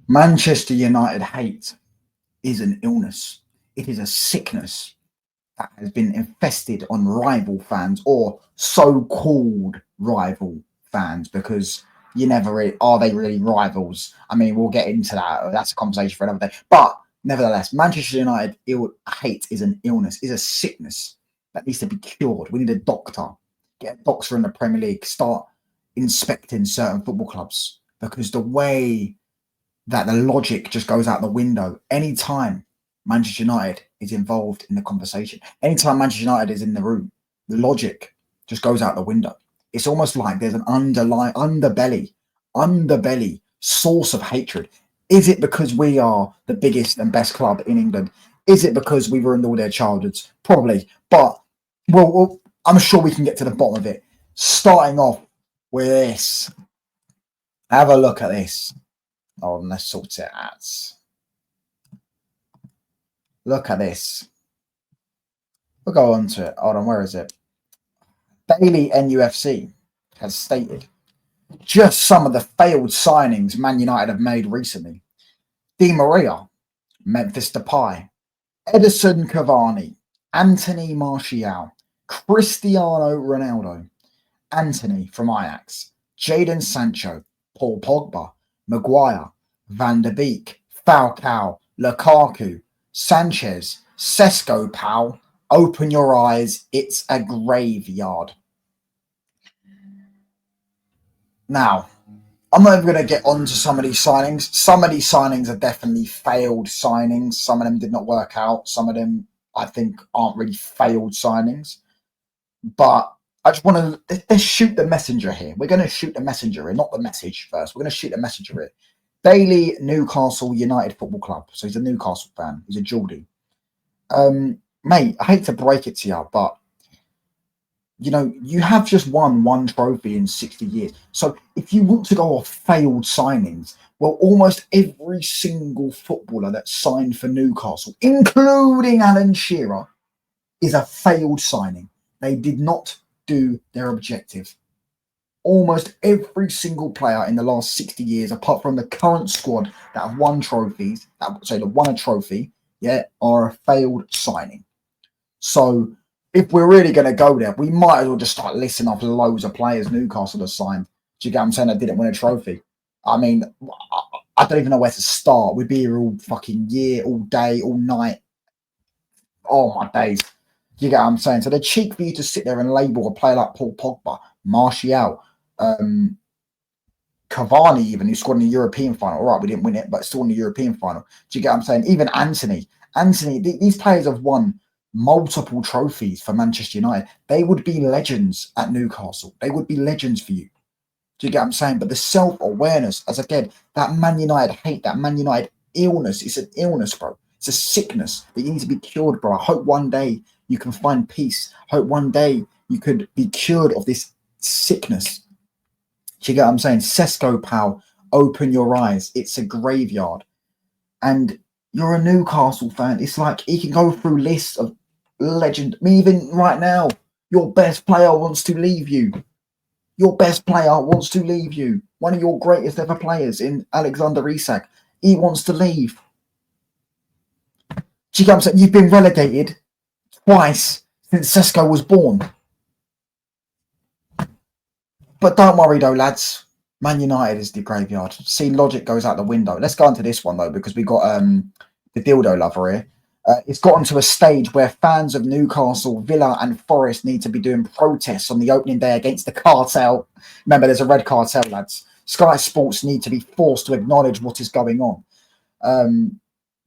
Manchester United hate is an illness. It is a sickness that has been infested on rival fans or so-called rival fans, because you never really are they really rivals. I mean, we'll get into that. That's a conversation for another day. But nevertheless, Manchester United hate is an illness, is a sickness that needs to be cured. We need a doctor. Get a doctor in the Premier League. Start inspecting certain football clubs, because the way that the logic just goes out the window anytime Manchester United is involved in the conversation. Anytime Manchester United is in the room, the logic just goes out the window. It's almost like there's an underbelly source of hatred. Is it because we are the biggest and best club in England? Is it because we ruined all their childhoods? Probably. But well, I'm sure we can get to the bottom of it. Starting off with this. Have a look at this. Oh, let's sort it out. Look at this. We'll go on to it. Hold on, where is it? Daily NUFC has stated just some of the failed signings Man United have made recently. Di Maria, Memphis Depay, Edison Cavani, Anthony Martial, Cristiano Ronaldo, Anthony from Ajax, Jadon Sancho, Paul Pogba, Maguire, Van der Beek, Falcao, Lukaku, Sanchez, Sesko, pal. Open your eyes. It's a graveyard. Now, I'm not even going to get on to some of these signings. Some of these signings are definitely failed signings. Some of them did not work out. Some of them, I think, aren't really failed signings. But I just want to, let's shoot the messenger here. We're going to shoot the messenger here, not the message first. We're going to shoot the messenger here. Daily Newcastle United Football Club. So he's a Newcastle fan. He's a Geordie. Mate, I hate to break it to you, but, you know, you have just won one trophy in 60 years. So if you want to go off failed signings, well, almost every single footballer that signed for Newcastle, including Alan Shearer, is a failed signing. They did not do their objective. Almost every single player in the last 60 years, apart from the current squad that have won trophies, that won a trophy, are a failed signing. So if we're really going to go there, we might as well just start listing off loads of players Newcastle has signed. Do you get what I'm saying? That didn't win a trophy. I mean, I don't even know where to start. We'd be here all fucking year, all day, all night. Oh, my days. Do you get what I'm saying? So the cheek for you to sit there and label a player like Paul Pogba, Martial, Cavani even, who scored in the European final. All right, we didn't win it, but still in the European final. Do you get what I'm saying? Even Anthony, these players have won multiple trophies for Manchester United. They would be legends at Newcastle. They would be legends for you. Do you get what I'm saying? But the self-awareness, as again, that Man United hate, that Man United illness, it's an illness, bro. It's a sickness that you need to be cured, bro. I hope one day you can find peace. I hope one day you could be cured of this sickness. Do you get what I'm saying? Sesko, pal, open your eyes. It's a graveyard. And you're a Newcastle fan. It's like he can go through lists of legend. I mean, even right now, your best player wants to leave you. Your best player wants to leave you. One of your greatest ever players in Alexander Isak. He wants to leave. Do you get what I'm saying? You've been relegated twice since Sesko was born. But don't worry though, lads. Man United is the graveyard. See, logic goes out the window. Let's go into this one though, because we got the dildo lover here. It's gotten to a stage where fans of Newcastle, Villa and Forest need to be doing protests on the opening day against the cartel. Remember, there's a red cartel, lads. Sky Sports need to be forced to acknowledge what is going on.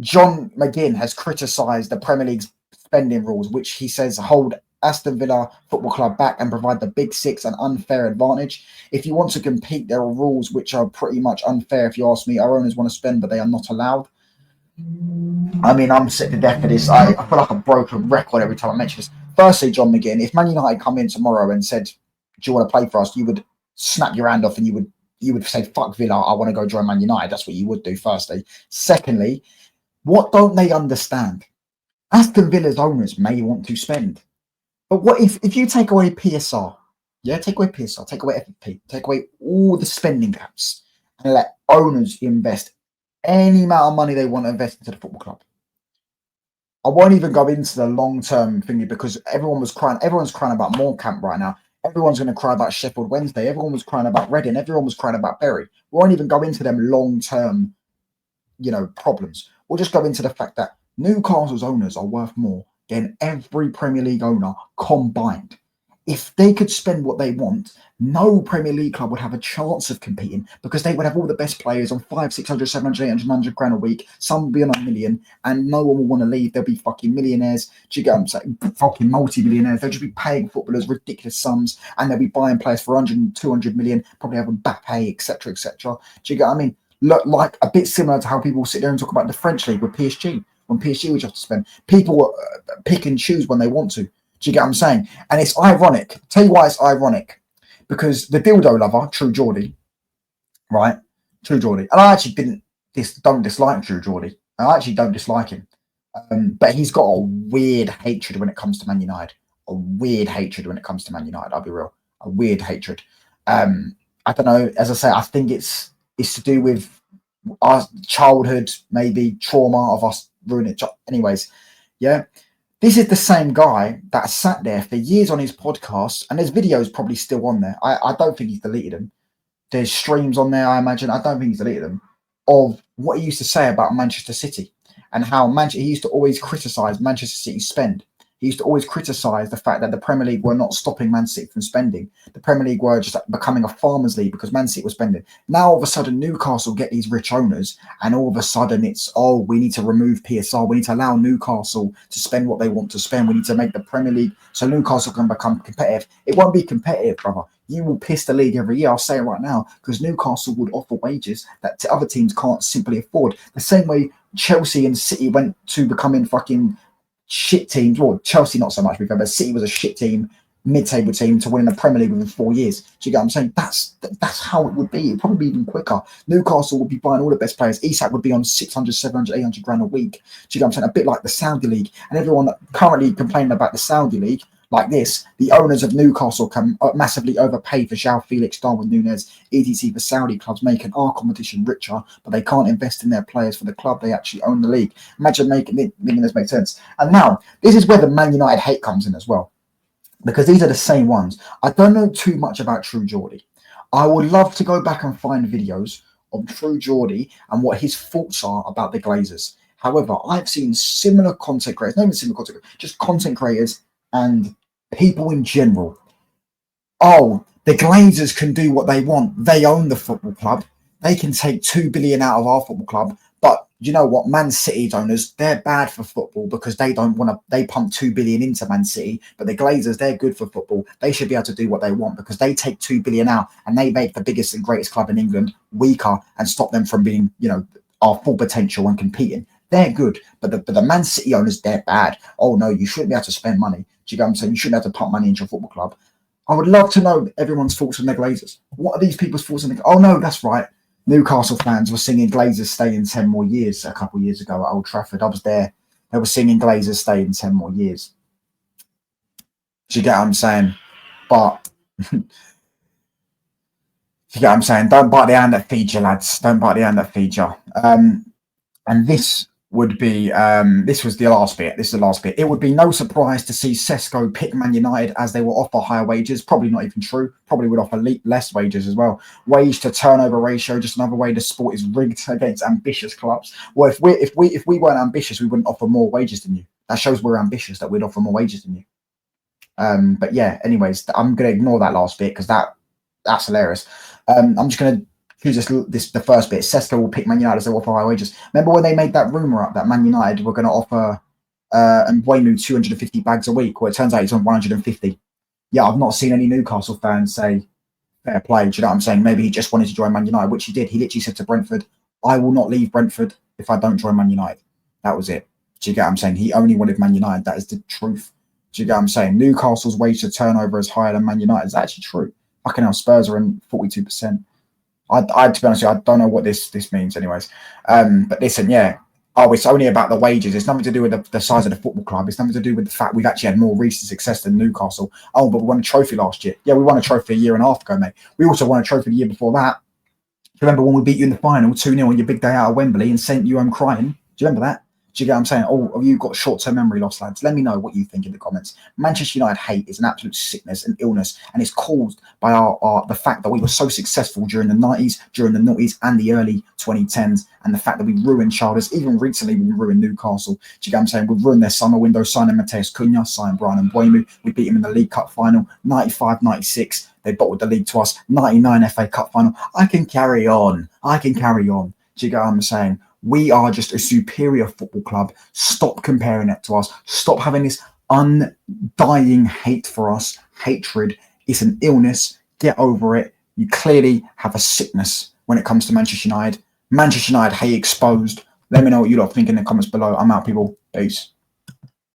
John McGinn has criticised the Premier League's spending rules, which he says hold Aston Villa Football Club back and provide the Big Six an unfair advantage. If you want to compete, there are rules which are pretty much unfair, if you ask me. Our owners want to spend, but they are not allowed. I mean, I'm sick to death of this. I feel like a broken record every time I mention this. Firstly, John McGinn, if Man United come in tomorrow and said, do you want to play for us? You would snap your hand off and you would say, fuck Villa, I want to go join Man United. That's what you would do, firstly. Secondly, what don't they understand? Aston Villa's owners may want to spend. But what if you take away PSR, take away FFP, take away all the spending caps and let owners invest Any amount of money they want to invest into the football club. I won't even go into the long-term thingy because everyone's crying about Morecambe right now. Everyone's going to cry about Sheffield Wednesday. Everyone was crying about Reading. Everyone was crying about Bury. We won't even go into them long-term, problems. We'll just go into the fact that Newcastle's owners are worth more than every Premier League owner combined. If they could spend what they want, no Premier League club would have a chance of competing because they would have all the best players on 500, 600, 700, 800, 900 grand a week. Some will be on $1 million, and no one will want to leave. They'll be fucking millionaires. Do you get what I'm saying? Fucking multi-millionaires. They'll just be paying footballers ridiculous sums, and they'll be buying players for 100 and 200 million, probably have Mbappe, etc., etc. Do you get what I mean? Look, like a bit similar to how people sit there and talk about the French league with PSG. When PSG would have to spend, people pick and choose when they want to. Do you get what I'm saying? And it's ironic. I'll tell you why it's ironic. Because the dildo lover, True Geordie, right? True Geordie. And I actually don't dislike True Geordie. I actually don't dislike him. But he's got a weird hatred when it comes to Man United. A weird hatred when it comes to Man United, I'll be real. A weird hatred. I don't know. As I say, I think it's to do with our childhood, maybe trauma of us ruining it. Anyways, yeah. This is the same guy that sat there for years on his podcast, and there's videos probably still on there. I don't think he's deleted them. There's streams on there, I imagine. I don't think he's deleted them, of what he used to say about Manchester City and how he used to always criticise Manchester City's spend. He used to always criticise the fact that the Premier League were not stopping Man City from spending. The Premier League were just becoming a farmers' league because Man City was spending. Now, all of a sudden, Newcastle get these rich owners, and all of a sudden it's, we need to remove PSR. We need to allow Newcastle to spend what they want to spend. We need to make the Premier League so Newcastle can become competitive. It won't be competitive, brother. You will piss the league every year. I'll say it right now, because Newcastle would offer wages that other teams can't simply afford. The same way Chelsea and City went to becoming fucking shit teams. Well, Chelsea not so much, because City was a shit team, mid-table team, to win the Premier League within 4 years. Do you get what I'm saying? That's how it would be. It'd probably be even quicker. Newcastle would be buying all the best players. Isak would be on 600, 700, 800 grand a week. Do you get what I'm saying? A bit like the Saudi League. And everyone currently complaining about the Saudi League, like this, the owners of Newcastle can massively overpay for João Felix, Darwin Núñez, etc. for Saudi clubs, making our competition richer, but they can't invest in their players for the club. They actually own the league. Imagine making this make sense. And now, this is where the Man United hate comes in as well, because these are the same ones. I don't know too much about True Geordie. I would love to go back and find videos of True Geordie and what his thoughts are about the Glazers. However, I've seen similar content creators, not even similar content creators, just content creators and people in general. The Glazers can do what they want. They own the football club. They can take 2 billion out of our football club. But you know what? Man City's owners, they're bad for football because they pump 2 billion into Man City. But the Glazers, they're good for football. They should be able to do what they want because they take 2 billion out and they make the biggest and greatest club in England weaker and stop them from being, our full potential and competing. They're good, but the Man City owners, they're bad. Oh no, you shouldn't be able to spend money. Do you get what I'm saying? You shouldn't have to pump money into your football club. I would love to know everyone's thoughts on the Glazers. What are these people's thoughts on the... Oh no, that's right. Newcastle fans were singing Glazers stay in 10 more years a couple of years ago at Old Trafford. I was there. They were singing Glazers stay in 10 more years. Do you get what I'm saying? But... you get what I'm saying? Don't bite the hand that feeds you, lads. Don't bite the hand that feeds you. And this would be, this was the last bit. This is the last bit. It would be no surprise to see Sesko pick Man United as they will offer higher wages. Probably not even true. Probably would offer less wages as well. Wage to turnover ratio, just another way the sport is rigged against ambitious clubs. Well, if we weren't ambitious, we wouldn't offer more wages than you. That shows we're ambitious, that we'd offer more wages than you. But yeah, anyways, I'm going to ignore that last bit because that's hilarious. I'm just going to choose the first bit. Sesko will pick Man United as they offer high wages. Remember when they made that rumour up that Man United were going to offer Mbuenu 250 bags a week? Well, it turns out he's on 150. Yeah, I've not seen any Newcastle fans say, fair play, do you know what I'm saying? Maybe he just wanted to join Man United, which he did. He literally said to Brentford, I will not leave Brentford if I don't join Man United. That was it. Do you get what I'm saying? He only wanted Man United. That is the truth. Do you get what I'm saying? Newcastle's wage to turnover is higher than Man United. It's actually true. Fucking hell, Spurs are in 42%. To be honest with you, I don't know what this means anyways. But listen, yeah. It's only about the wages. It's nothing to do with the size of the football club. It's nothing to do with the fact we've actually had more recent success than Newcastle. But we won a trophy last year. Yeah, we won a trophy a year and a half ago, mate. We also won a trophy the year before that. you remember when we beat you in the final 2-0 on your big day out of Wembley and sent you home crying? Do you remember that? Do you get what I'm saying? Oh, have you got short-term memory loss, lads? Let me know what you think in the comments. Manchester United hate is an absolute sickness and illness, and it's caused by the fact that we were so successful during the 90s, during the noughties, and the early 2010s, and the fact that we ruined Childers. Even recently, we ruined Newcastle. Do you get what I'm saying? We've ruined their summer window, signing Mateus Cunha, signing Brian Mbeumo. We beat him in the League Cup final, 95-96. They bottled the league to us, 99 FA Cup final. I can carry on. Do you get what I'm saying? We are just a superior football club. Stop comparing it to us. Stop having this undying hate for us. Hatred. It's an illness. Get over it. You clearly have a sickness when it comes to Manchester United. Manchester United hate exposed. Let me know what you lot think in the comments below. I'm out, people. Peace.